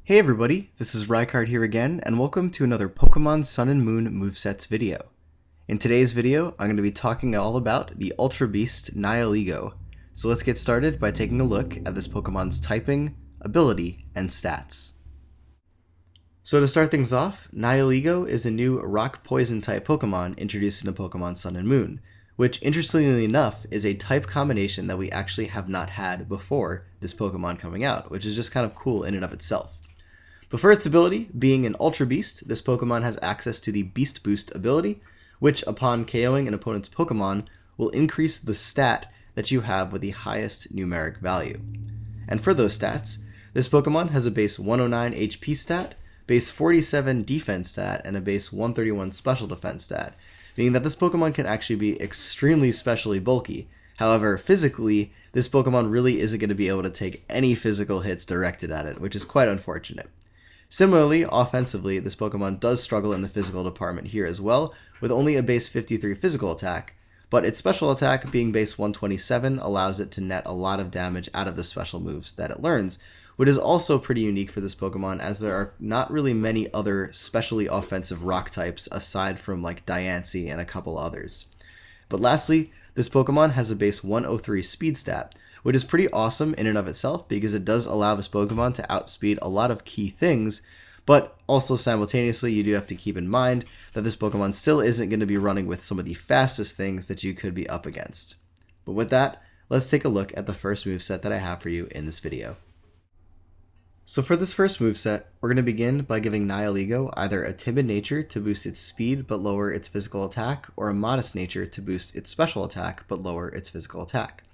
Hey everybody, this is Rykard here again, and welcome to another Pokemon Sun and Moon Movesets video. In today's video, I'm going to be talking all about the Ultra Beast Nihilego. So let's get started by taking a look at this Pokemon's typing, ability, and stats. So to start things off, Nihilego is a new Rock Poison type Pokemon introduced into Pokemon Sun and Moon, which interestingly enough is a type combination that we actually have not had before this Pokemon coming out, which is just kind of cool in and of itself. But for its ability, being an Ultra Beast, this Pokemon has access to the Beast Boost ability, which upon KOing an opponent's Pokemon will increase the stat that you have with the highest numeric value. And for those stats, this Pokemon has a base 109 HP stat, base 47 defense stat, and a base 131 special defense stat, meaning that this Pokemon can actually be extremely specially bulky. However, physically, this Pokemon really isn't going to be able to take any physical hits directed at it, which is quite unfortunate. Similarly, offensively, this Pokemon does struggle in the physical department here as well, with only a base 53 physical attack, but its special attack being base 127 allows it to net a lot of damage out of the special moves that it learns, which is also pretty unique for this Pokemon as there are not really many other specially offensive rock types aside from like Diancie and a couple others. But lastly, this Pokemon has a base 103 speed stat, which is pretty awesome in and of itself because it does allow this Pokemon to outspeed a lot of key things, but also simultaneously you do have to keep in mind that this Pokemon still isn't going to be running with some of the fastest things that you could be up against. But with that, let's take a look at the first moveset that I have for you in this video. So for this first moveset, we're going to begin by giving Nihilego either a timid nature to boost its speed but lower its physical attack, or a modest nature to boost its special attack but lower its physical attack.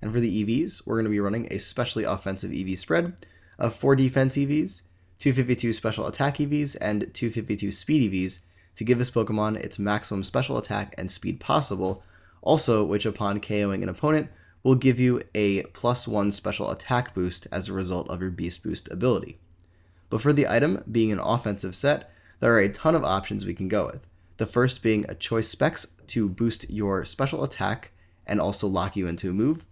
And for the EVs, we're going to be running a specially offensive EV spread of 4 defense EVs, 252 special attack EVs, and 252 speed EVs to give this Pokemon its maximum special attack and speed possible, also which upon KOing an opponent will give you a +1 special attack boost as a result of your Beast Boost ability. But for the item being an offensive set, there are a ton of options we can go with. The first being a choice specs to boost your special attack and also lock you into a move,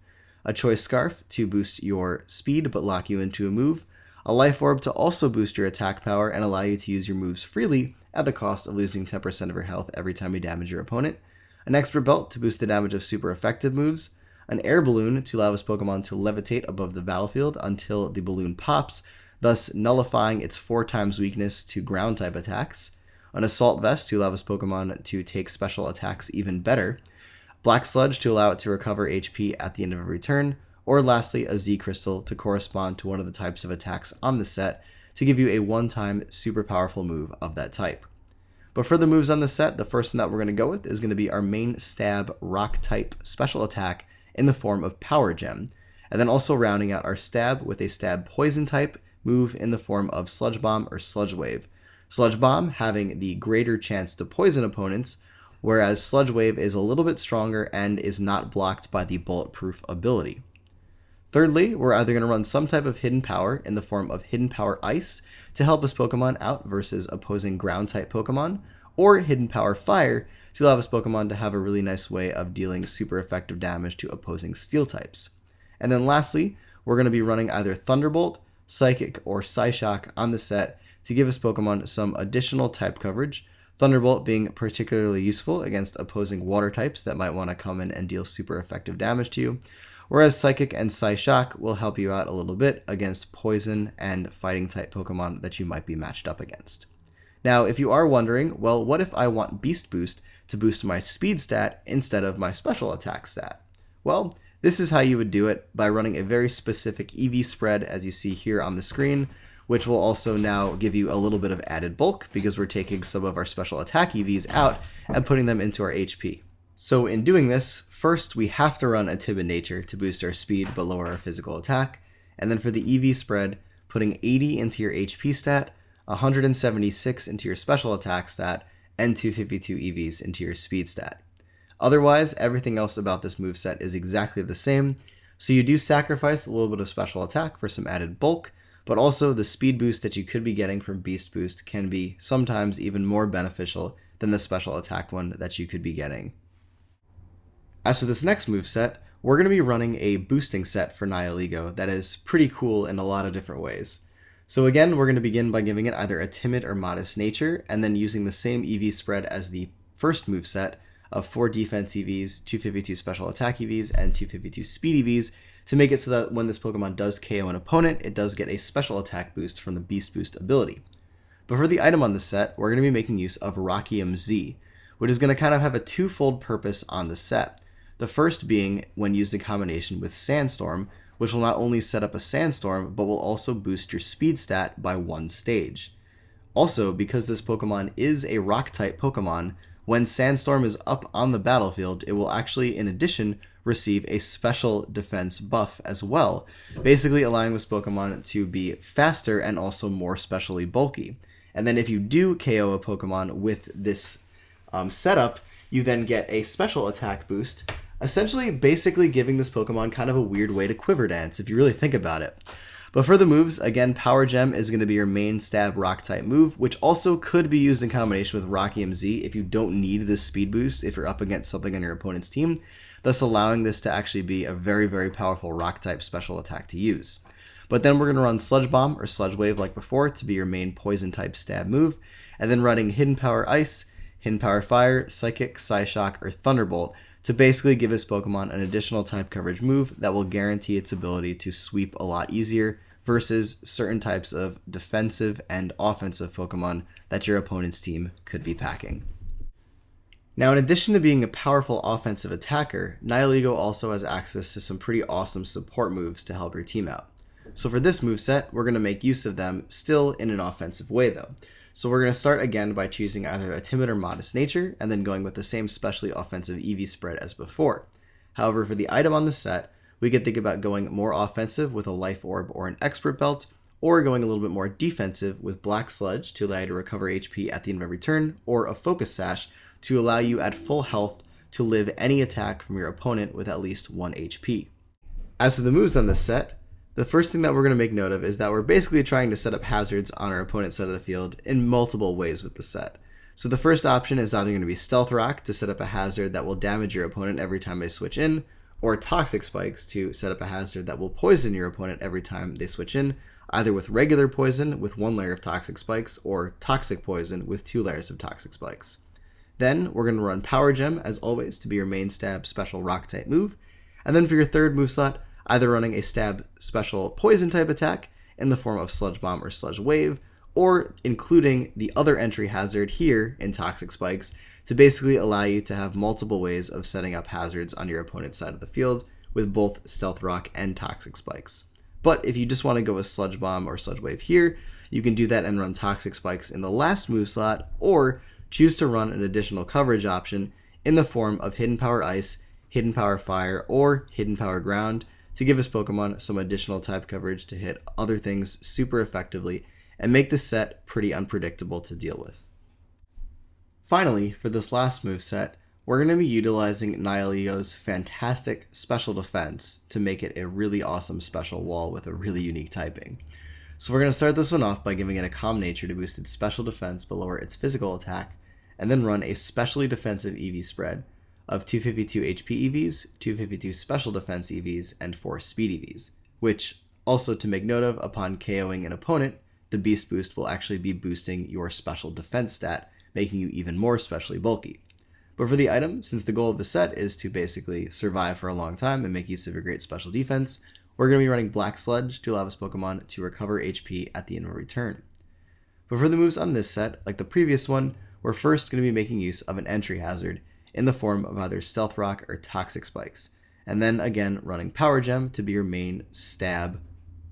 a choice scarf to boost your speed but lock you into a move, a life orb to also boost your attack power and allow you to use your moves freely at the cost of losing 10% of your health every time you damage your opponent, an expert belt to boost the damage of super effective moves, an air balloon to allow this Pokemon to levitate above the battlefield until the balloon pops, thus nullifying its 4 times weakness to ground type attacks, an assault vest to allow this Pokemon to take special attacks even better, Black Sludge to allow it to recover HP at the end of every turn, or lastly a Z Crystal to correspond to one of the types of attacks on the set to give you a one-time super powerful move of that type. But for the moves on the set, the first one that we're going to go with is going to be our main stab rock type special attack in the form of Power Gem, and then also rounding out our stab with a stab poison type move in the form of Sludge Bomb or Sludge Wave. Sludge Bomb having the greater chance to poison opponents, whereas Sludge Wave is a little bit stronger and is not blocked by the bulletproof ability. Thirdly, we're either going to run some type of hidden power in the form of Hidden Power Ice to help this Pokemon out versus opposing ground type Pokemon, or Hidden Power Fire to allow this Pokemon to have a really nice way of dealing super effective damage to opposing steel types. And then lastly, we're going to be running either Thunderbolt, Psychic, or Psyshock on the set to give this Pokemon some additional type coverage, Thunderbolt being particularly useful against opposing water types that might want to come in and deal super effective damage to you, whereas Psychic and Psyshock will help you out a little bit against poison and fighting type Pokemon that you might be matched up against. Now, if you are wondering, well, what if I want Beast Boost to boost my speed stat instead of my special attack stat? Well, this is how you would do it by running a very specific EV spread as you see here on the screen, which will also now give you a little bit of added bulk because we're taking some of our special attack EVs out and putting them into our HP. So in doing this, first we have to run a timid nature to boost our speed but lower our physical attack, and then for the EV spread, putting 80 into your HP stat, 176 into your special attack stat, and 252 EVs into your speed stat. Otherwise, everything else about this moveset is exactly the same, so you do sacrifice a little bit of special attack for some added bulk, but also the speed boost that you could be getting from Beast Boost can be sometimes even more beneficial than the special attack one that you could be getting. As for this next moveset, we're going to be running a boosting set for Nihilego that is pretty cool in a lot of different ways. So again, we're going to begin by giving it either a timid or modest nature, and then using the same EV spread as the first moveset of 4 defense EVs, 252 special attack EVs, and 252 speed EVs to make it so that when this Pokemon does KO an opponent, it does get a special attack boost from the Beast Boost ability. But for the item on the set, we're going to be making use of Rockium Z, which is going to kind of have a twofold purpose on the set. The first being when used in combination with Sandstorm, which will not only set up a Sandstorm, but will also boost your speed stat by 1 stage. Also, because this Pokemon is a Rock-type Pokemon, when Sandstorm is up on the battlefield, it will actually, in addition, receive a special defense buff as well, basically allowing this Pokemon to be faster and also more specially bulky. And then if you do KO a Pokemon with this setup, you then get a special attack boost, essentially basically giving this Pokemon kind of a weird way to quiver dance if you really think about it. But for the moves, again, Power Gem is going to be your main stab rock type move, which also could be used in combination with Rockium Z if you don't need this speed boost if you're up against something on your opponent's team, thus allowing this to actually be a very, very powerful rock type special attack to use. But then we're going to run Sludge Bomb or Sludge Wave like before to be your main poison type stab move, and then running Hidden Power Ice, Hidden Power Fire, Psychic, Psyshock, or Thunderbolt to basically give this Pokemon an additional type coverage move that will guarantee its ability to sweep a lot easier versus certain types of defensive and offensive Pokemon that your opponent's team could be packing. Now, in addition to being a powerful offensive attacker, Nihilego also has access to some pretty awesome support moves to help your team out. So for this moveset, we're going to make use of them still in an offensive way though. So we're going to start again by choosing either a timid or modest nature, and then going with the same specially offensive EV spread as before. However, for the item on the set, we could think about going more offensive with a Life Orb or an Expert Belt, or going a little bit more defensive with Black Sludge to allow you to recover HP at the end of every turn, or a Focus Sash to allow you at full health to live any attack from your opponent with at least 1 HP. As to the moves on this set, the first thing that we're going to make note of is that we're basically trying to set up hazards on our opponent's side of the field in multiple ways with the set. So the first option is either going to be Stealth Rock to set up a hazard that will damage your opponent every time they switch in, or Toxic Spikes to set up a hazard that will poison your opponent every time they switch in, either with regular poison with 1 layer of Toxic Spikes, or Toxic Poison with 2 layers of Toxic Spikes. Then we're going to run Power Gem, as always, to be your main stab special rock type move, and then for your third moveset, either running a stab special poison type attack in the form of Sludge Bomb or Sludge Wave, or including the other entry hazard here in Toxic Spikes to basically allow you to have multiple ways of setting up hazards on your opponent's side of the field with both Stealth Rock and Toxic Spikes. But if you just want to go with Sludge Bomb or Sludge Wave here, you can do that and run Toxic Spikes in the last move slot, or choose to run an additional coverage option in the form of Hidden Power Ice, Hidden Power Fire, or Hidden Power Ground to give this Pokemon some additional type coverage to hit other things super effectively and make this set pretty unpredictable to deal with. Finally, for this last moveset, we're going to be utilizing Nihilego's fantastic special defense to make it a really awesome special wall with a really unique typing. So we're going to start this one off by giving it a Calm Nature to boost its special defense but lower its physical attack, and then run a specially defensive EV spread of 252 HP EVs, 252 special defense EVs, and 4 speed EVs, which, also to make note of, upon KOing an opponent, the Beast Boost will actually be boosting your special defense stat, making you even more specially bulky. But for the item, since the goal of the set is to basically survive for a long time and make use of a great special defense, we're going to be running Black Sludge to allow this Pokemon to recover HP at the end of every turn. But for the moves on this set, like the previous one, we're first going to be making use of an entry hazard in the form of either Stealth Rock or Toxic Spikes, and then again running Power Gem to be your main stab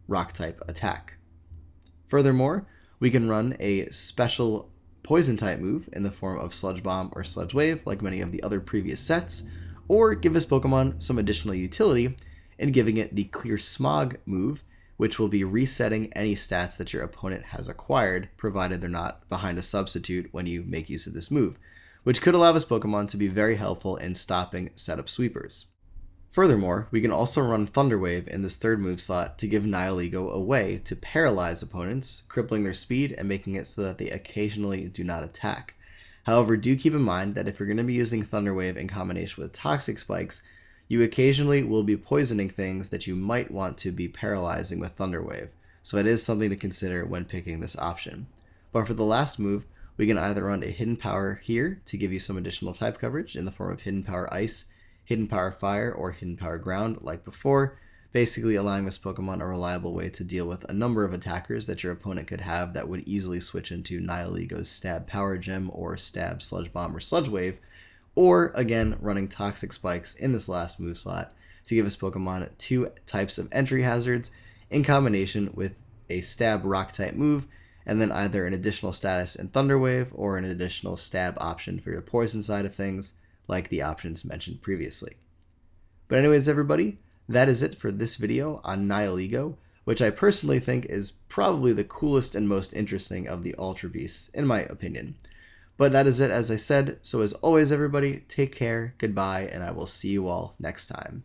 rock type attack. Furthermore, we can run a special poison type move in the form of Sludge Bomb or Sludge Wave like many of the other previous sets, or give this Pokemon some additional utility in giving it the Clear Smog move, which will be resetting any stats that your opponent has acquired, provided they're not behind a substitute when you make use of this move, which could allow this Pokemon to be very helpful in stopping setup sweepers. Furthermore, we can also run Thunder Wave in this third move slot to give Nihilego a way to paralyze opponents, crippling their speed and making it so that they occasionally do not attack. However, do keep in mind that if you're going to be using Thunder Wave in combination with Toxic Spikes, you occasionally will be poisoning things that you might want to be paralyzing with Thunder Wave, so it is something to consider when picking this option. But for the last move, we can either run a Hidden Power here to give you some additional type coverage in the form of Hidden Power Ice, Hidden Power Fire, or Hidden Power Ground like before, basically allowing this Pokemon a reliable way to deal with a number of attackers that your opponent could have that would easily switch into Nihiligo's Stab Power Gem or Stab Sludge Bomb or Sludge Wave, or again running Toxic Spikes in this last move slot to give this Pokemon two types of entry hazards in combination with a Stab Rock type move, and then either an additional status in Thunder Wave or an additional stab option for your poison side of things, like the options mentioned previously. But anyways, everybody, that is it for this video on Nihilego, which I personally think is probably the coolest and most interesting of the Ultra Beasts, in my opinion. But that is it, as I said, so as always, everybody, take care, goodbye, and I will see you all next time.